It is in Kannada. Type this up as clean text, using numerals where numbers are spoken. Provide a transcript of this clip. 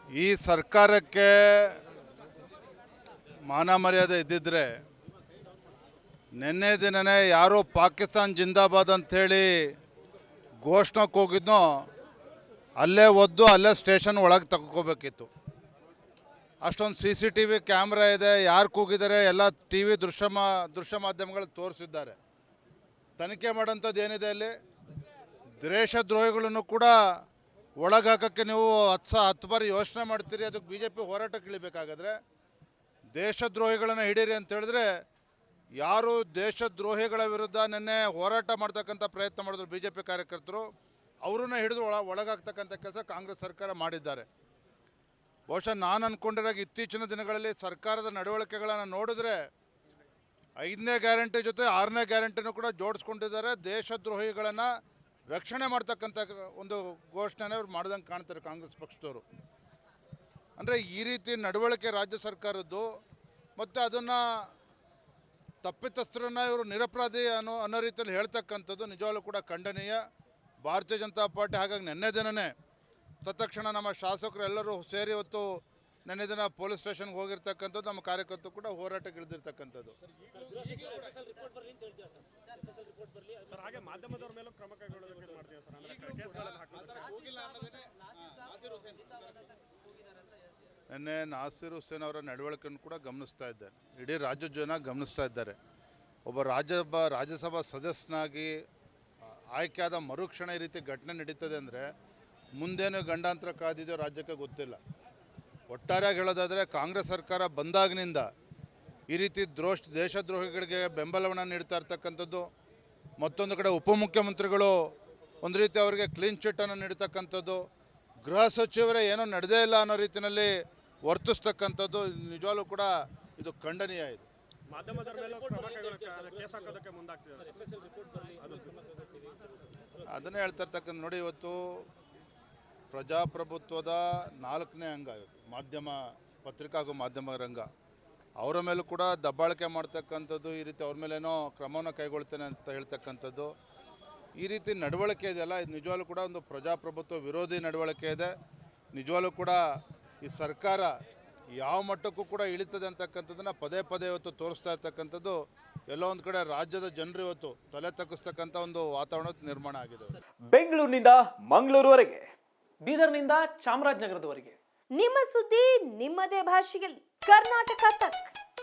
ಈ ಸರ್ಕಾರಕ್ಕೆ ಮಾನ ಮರ್ಯಾದೆ ಇದ್ದಿದ್ರೆ ನಿನ್ನೆ ದಿನನೇ ಯಾರೋ ಪಾಕಿಸ್ತಾನ್ ಜಿಂದಾಬಾದ್ ಅಂಥೇಳಿ ಘೋಷಣೆಗೆ ಹೋಗಿದ್ನೋ ಅಲ್ಲೇ ಒದ್ದು ಅಲ್ಲೇ ಸ್ಟೇಷನ್ ಒಳಗೆ ತಗೋಬೇಕಿತ್ತು. ಅಷ್ಟೊಂದು CCTV ಕ್ಯಾಮ್ರಾ ಇದೆ, ಯಾರು ಕೂಗಿದ್ದಾರೆ ಎಲ್ಲ ಟಿ ವಿ ದೃಶ್ಯ ಮಾಧ್ಯಮಗಳು ತೋರಿಸಿದ್ದಾರೆ. ತನಿಖೆ ಮಾಡೋಂಥದ್ದು ಏನಿದೆ ಅಲ್ಲಿ? ದೇಶದ್ರೋಹಿಗಳನ್ನು ಕೂಡ ಒಳಗೆ ಹಾಕೋಕ್ಕೆ ನೀವು 10 ಬಾರಿ ಯೋಚನೆ ಮಾಡ್ತೀರಿ. ಅದಕ್ಕೆ BJP ಹೋರಾಟಕ್ಕೆ ಇಳಿಬೇಕಾಗಾದ್ರೆ ದೇಶದ್ರೋಹಿಗಳನ್ನು ಹಿಡೀರಿ ಅಂತ ಹೇಳಿದ್ರೆ, ಯಾರು ದೇಶದ್ರೋಹಿಗಳ ವಿರುದ್ಧ ನಿನ್ನೆ ಹೋರಾಟ ಮಾಡ್ತಕ್ಕಂಥ ಪ್ರಯತ್ನ ಮಾಡಿದ್ರು BJP ಕಾರ್ಯಕರ್ತರು, ಅವರನ್ನ ಹಿಡಿದು ಒಳಗಾಗ್ತಕ್ಕಂಥ ಕೆಲಸ ಕಾಂಗ್ರೆಸ್ ಸರ್ಕಾರ ಮಾಡಿದ್ದಾರೆ. ಬಹುಶಃ ನಾನು ಅಂದ್ಕೊಂಡಿರಾಗ ಇತ್ತೀಚಿನ ದಿನಗಳಲ್ಲಿ ಸರ್ಕಾರದ ನಡವಳಿಕೆಗಳನ್ನು ನೋಡಿದ್ರೆ 5ನೇ ಗ್ಯಾರಂಟಿ ಜೊತೆ 6ನೇ ಗ್ಯಾರಂಟಿನೂ ಕೂಡ ಜೋಡಿಸ್ಕೊಂಡಿದ್ದಾರೆ. ದೇಶದ್ರೋಹಿಗಳನ್ನು ರಕ್ಷಣೆ ಮಾಡ್ತಕ್ಕಂಥ ಒಂದು ಘೋಷಣೆನೇ ಅವ್ರು ಮಾಡ್ದಂಗೆ ಕಾಣ್ತಾರೆ ಕಾಂಗ್ರೆಸ್ ಪಕ್ಷದವರು. ಅಂದರೆ ಈ ರೀತಿ ನಡವಳಿಕೆ ರಾಜ್ಯ ಸರ್ಕಾರದ್ದು, ಮತ್ತು ಅದನ್ನು ತಪ್ಪಿತಸ್ಥರನ್ನು ಇವರು ನಿರಪರಾಧಿ ಅನ್ನೋ ರೀತಿಯಲ್ಲಿ ಹೇಳ್ತಕ್ಕಂಥದ್ದು ನಿಜವಾಗ್ಲೂ ಕೂಡ ಖಂಡನೀಯ. ಭಾರತೀಯ ಜನತಾ ಪಾರ್ಟಿ ಹಾಗಾಗಿ ನಿನ್ನೆ ದಿನವೇ ತತ್ಕ್ಷಣ ನಮ್ಮ ಶಾಸಕರು ಎಲ್ಲರೂ ಸೇರಿ ಇವತ್ತು ನಿನ್ನೆ ದಿನ ಪೊಲೀಸ್ ಸ್ಟೇಷನ್ಗೆ ಹೋಗಿರ್ತಕ್ಕಂಥದ್ದು, ನಮ್ಮ ಕಾರ್ಯಕರ್ತರು ಕೂಡ ಹೋರಾಟಕ್ಕೆ ಇಳಿದಿರ್ತಕ್ಕಂಥದ್ದು. ನಿನ್ನೆ ನಾಸಿರ್ ಹುಸೇನ್ ಅವರ ನಡವಳಿಕೆಯನ್ನು ಕೂಡ ಗಮನಿಸ್ತಾ ಇದ್ದಾರೆ, ಇಡೀ ರಾಜ್ಯದ ಜನ ಗಮನಿಸ್ತಾ ಇದ್ದಾರೆ. ಒಬ್ಬ ರಾಜ್ಯಸಭಾ ಸದಸ್ಯನಾಗಿ ಆಯ್ಕೆಯಾದ ಮರುಕ್ಷಣ ಈ ರೀತಿ ಘಟನೆ ನಡೀತದೆ ಅಂದರೆ ಮುಂದೇನು ಗಂಡಾಂತರ ಕಾದಿದೆಯೋ ರಾಜ್ಯಕ್ಕೆ ಗೊತ್ತಿಲ್ಲ. ಒಟ್ಟಾರೆಯಾಗಿ ಹೇಳೋದಾದರೆ ಕಾಂಗ್ರೆಸ್ ಸರ್ಕಾರ ಬಂದಾಗಿನಿಂದ ಈ ರೀತಿ ದೇಶದ್ರೋಹಿಗಳಿಗೆ ಬೆಂಬಲವನ್ನು ನೀಡ್ತಾ ಇರ್ತಕ್ಕಂಥದ್ದು, ಮತ್ತೊಂದು ಕಡೆ ಉಪಮುಖ್ಯಮಂತ್ರಿಗಳು ಒಂದು ರೀತಿ ಅವರಿಗೆ ಕ್ಲೀನ್ ಚಿಟ್ಟನ್ನು ನೀಡ್ತಕ್ಕಂಥದ್ದು, ಗೃಹ ಸಚಿವರೇ ಏನೋ ನಡೆದೇ ಇಲ್ಲ ಅನ್ನೋ ರೀತಿಯಲ್ಲಿ ವರ್ತಿಸ್ತಕ್ಕಂಥದ್ದು ನಿಜವಾಗ್ಲೂ ಕೂಡ ಇದು ಖಂಡನೀಯ. ಇದು ಅದನ್ನೇ ಹೇಳ್ತಾ ಇರ್ತಕ್ಕಂಥ ನೋಡಿ, ಇವತ್ತು ಪ್ರಜಾಪ್ರಭುತ್ವದ 4ನೇ ಅಂಗ ಇವತ್ತು ಮಾಧ್ಯಮ, ಪತ್ರಿಕಾ ಹಾಗೂ ಮಾಧ್ಯಮ ರಂಗ. ಅವರ ಮೇಲೂ ಕೂಡ ದಬ್ಬಾಳಿಕೆ ಮಾಡ್ತಕ್ಕಂಥದ್ದು, ಈ ರೀತಿ ಅವ್ರ ಮೇಲೇನೋ ಕ್ರಮವನ್ನು ಕೈಗೊಳ್ತೇನೆ ಅಂತ ಹೇಳ್ತಕ್ಕಂಥದ್ದು, ಈ ರೀತಿ ನಡವಳಿಕೆ ಇದೆಯಲ್ಲ, ಇದು ನಿಜವಾಗ್ಲೂ ಕೂಡ ಒಂದು ಪ್ರಜಾಪ್ರಭುತ್ವ ವಿರೋಧಿ ನಡವಳಿಕೆ ಇದೆ. ನಿಜವಾಗ್ಲೂ ಕೂಡ ಈ ಸರ್ಕಾರ ಯಾವ ಮಟ್ಟಕ್ಕೂ ಕೂಡ ಇಳಿತದೆ ಅಂತಕ್ಕಂಥದ್ದನ್ನು ಪದೇ ಪದೇ ಇವತ್ತು ತೋರಿಸ್ತಾ ಇರ್ತಕ್ಕಂಥದ್ದು. ಎಲ್ಲೋ ಒಂದು ಕಡೆ ರಾಜ್ಯದ ಜನರು ಇವತ್ತು ತಲೆ ತಗ್ಗಿಸ್ತಕ್ಕಂಥ ಒಂದು ವಾತಾವರಣ ನಿರ್ಮಾಣ ಆಗಿದೆ. ಬೆಂಗಳೂರಿನಿಂದ ಮಂಗಳೂರುವರೆಗೆ, ಬೀದರ್ನಿಂದ ಚಾಮರಾಜನಗರದವರೆಗೆ ನಿಮ್ಮ ಸುದ್ದಿ ನಿಮ್ಮದೇ ಭಾಷೆಯಲ್ಲಿ ಕರ್ನಾಟಕ ತಕ್.